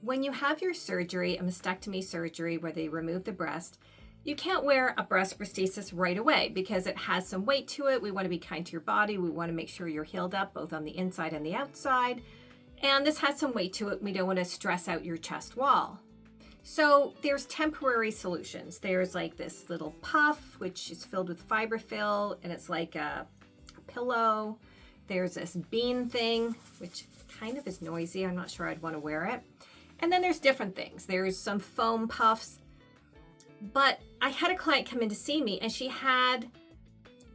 when you have your surgery, a mastectomy surgery where they remove the breast, you can't wear a breast prosthesis right away because it has some weight to it. We want to be kind to your body. We want to make sure you're healed up both on the inside and the outside. And this has some weight to it. We don't want to stress out your chest wall. So there's temporary solutions. There's like this little puff, which is filled with fiberfill, and it's like a pillow. There's this bean thing, which kind of is noisy. I'm not sure I'd want to wear it. And then there's different things. There's some foam puffs. But I had a client come in to see me, and she had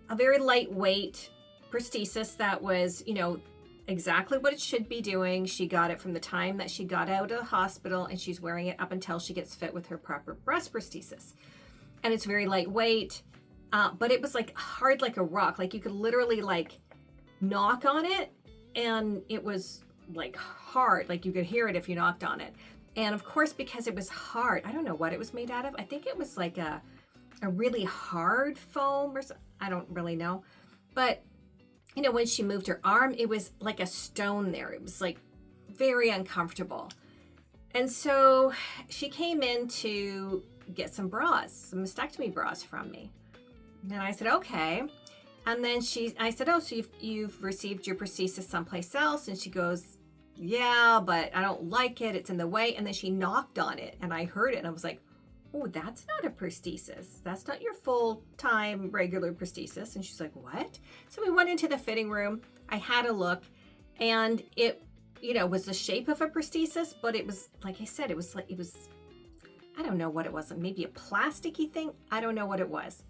a very lightweight prosthesis that was, exactly what it should be doing. She got it from the time that she got out of the hospital, and she's wearing it up until she gets fit with her proper breast prosthesis. And it's very lightweight, but it was like hard like a rock. Like you could literally like knock on it, and it was like hard. Like you could hear it if you knocked on it. And of course, because it was hard, I don't know what it was made out of. I think it was like a really hard foam or something. I don't really know. But, when she moved her arm, it was like a stone there. It was like very uncomfortable. And so she came in to get some bras, some mastectomy bras from me. And I said, okay. And then I said, oh, so you've received your prosthesis someplace else? And she goes, yeah, but I don't like it. It's in the way. And then she knocked on it and I heard it and I was like, oh, that's not a prosthesis. That's not your full-time regular prosthesis. And she's like, what? So we went into the fitting room. I had a look and it, was the shape of a prosthesis, but it was, like I said, it was, I don't know what it was. Maybe a plasticky thing. I don't know what it was.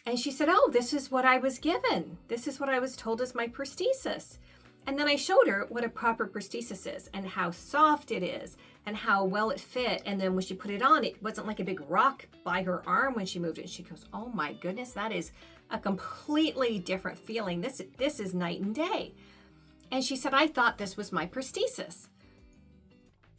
And she said, oh, this is what I was given. This is what I was told is my prosthesis. And then I showed her what a proper prosthesis is and how soft it is and how well it fit. And then when she put it on, it wasn't like a big rock by her arm when she moved it. And she goes, oh my goodness, that is a completely different feeling. This is night and day. And she said, I thought this was my prosthesis.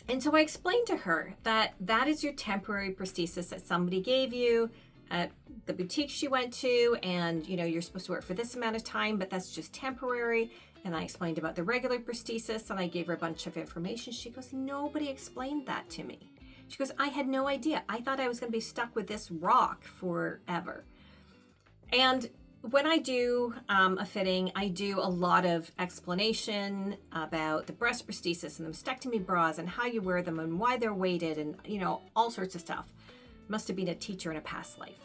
And so I explained to her that is your temporary prosthesis that somebody gave you at the boutique she went to. And, you're supposed to wear it for this amount of time, but that's just temporary. And I explained about the regular prosthesis and I gave her a bunch of information. She goes, nobody explained that to me. She goes, I had no idea. I thought I was going to be stuck with this rock forever. And when I do a fitting, I do a lot of explanation about the breast prosthesis and the mastectomy bras and how you wear them and why they're weighted and, all sorts of stuff. Must have been a teacher in a past life.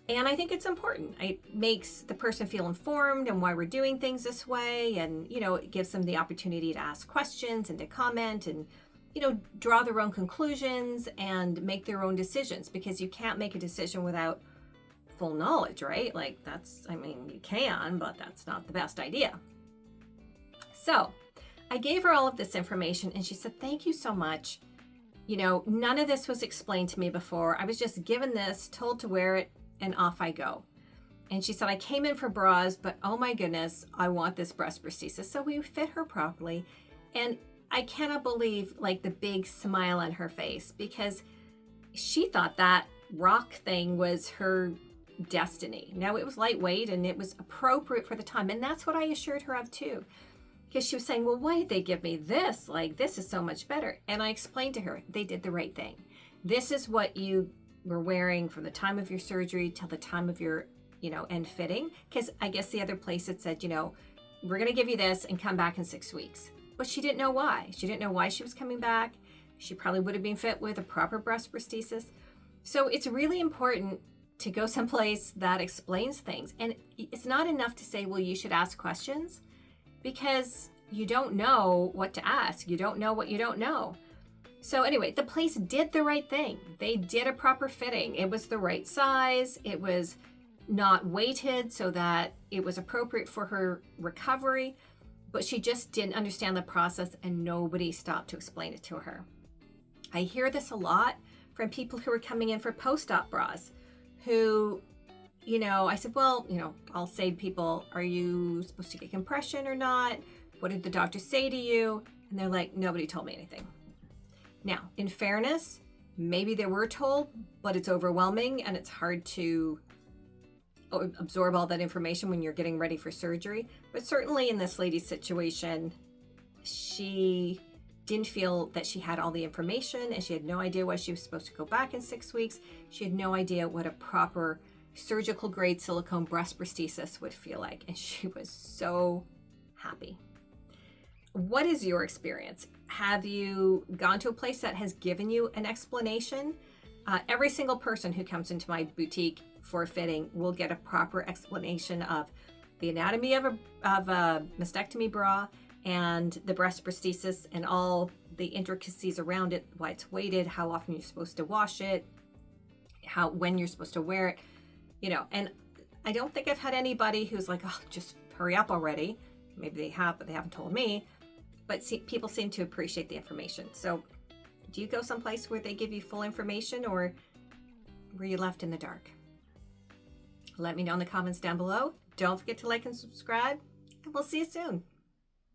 And I think it's important. It makes the person feel informed and why we're doing things this way. And, it gives them the opportunity to ask questions and to comment and, draw their own conclusions and make their own decisions because you can't make a decision without full knowledge, right? Like you can, but that's not the best idea. So I gave her all of this information and she said, thank you so much. None of this was explained to me before. I was just given this, told to wear it, and off I go. And she said, I came in for bras, but oh my goodness, I want this breast prosthesis. So we fit her properly. And I cannot believe the big smile on her face because she thought that rock thing was her destiny. Now it was lightweight and it was appropriate for the time. And that's what I assured her of too. Because she was saying, well, why did they give me this? This is so much better. And I explained to her, they did the right thing. This is what you were wearing from the time of your surgery till the time of your, end fitting. Because I guess the other place it said, we're going to give you this and come back in 6 weeks. But she didn't know why. She didn't know why she was coming back. She probably would have been fit with a proper breast prosthesis. So it's really important to go someplace that explains things. And it's not enough to say, well, you should ask questions because you don't know what to ask. You don't know what you don't know. So anyway, the place did the right thing. They did a proper fitting. It was the right size. It was not weighted so that it was appropriate for her recovery, but she just didn't understand the process and nobody stopped to explain it to her. I hear this a lot from people who are coming in for post-op bras who, I said, well, I'll say to people, are you supposed to get compression or not? What did the doctor say to you? And they're like, nobody told me anything. Now, in fairness, maybe they were told, but it's overwhelming and it's hard to absorb all that information when you're getting ready for surgery. But certainly in this lady's situation, she didn't feel that she had all the information, and she had no idea why she was supposed to go back in 6 weeks. She had no idea what a proper surgical grade silicone breast prosthesis would feel like, and she was so happy. What is your experience? Have you gone to a place that has given you an explanation? Every single person who comes into my boutique for a fitting will get a proper explanation of the anatomy of a mastectomy bra and the breast prosthesis and all the intricacies around it, why it's weighted, how often you're supposed to wash it, when you're supposed to wear it, and I don't think I've had anybody who's like, oh, just hurry up already. Maybe they have, but they haven't told me. But people seem to appreciate the information. So do you go someplace where they give you full information, or were you left in the dark? Let me know in the comments down below. Don't forget to like and subscribe, and we'll see you soon.